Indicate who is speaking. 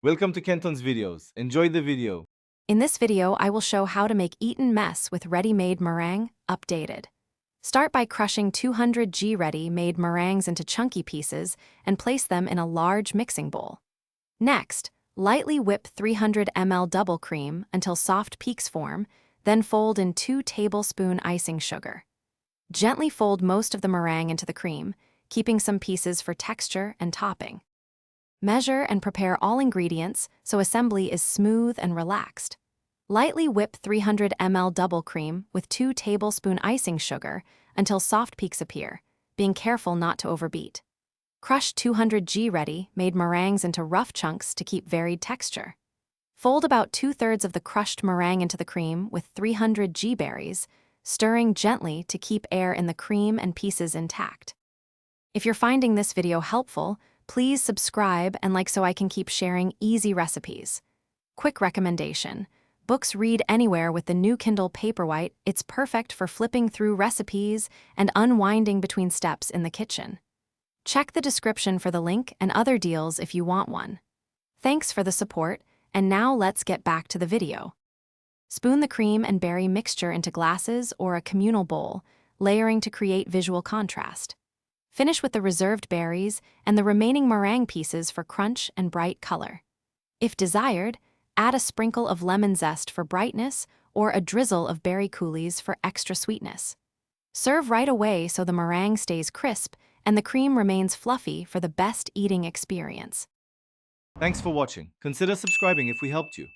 Speaker 1: Welcome to Kenton's videos. Enjoy the video.
Speaker 2: In this video, I will show how to make Eton Mess with ready-made meringue, updated. Start by crushing 200 g ready-made meringues into chunky pieces and place them in a large mixing bowl. Next, lightly whip 300 ml double cream until soft peaks form, then fold in 2 tablespoon icing sugar. Gently fold most of the meringue into the cream, keeping some pieces for texture and topping. Measure and prepare all ingredients so assembly is smooth and relaxed. Lightly whip 300 ml double cream with 2 tablespoon icing sugar until soft peaks appear, being careful not to overbeat. Crush 200 g ready-made meringues into rough chunks to keep varied texture. Fold about 2/3 of the crushed meringue into the cream with 300 g berries, stirring gently to keep air in the cream and pieces intact. If you're finding this video helpful, please subscribe and like so I can keep sharing easy recipes. Quick recommendation: books read anywhere with the new Kindle Paperwhite. It's perfect for flipping through recipes and unwinding between steps in the kitchen. Check the description for the link and other deals if you want one. Thanks for the support, and now let's get back to the video. Spoon the cream and berry mixture into glasses or a communal bowl, layering to create visual contrast. Finish with the reserved berries and the remaining meringue pieces for crunch and bright color. If desired, add a sprinkle of lemon zest for brightness or a drizzle of berry coulis for extra sweetness. Serve right away so the meringue stays crisp and the cream remains fluffy for the best eating experience.
Speaker 1: Thanks for watching. Consider subscribing if we helped you.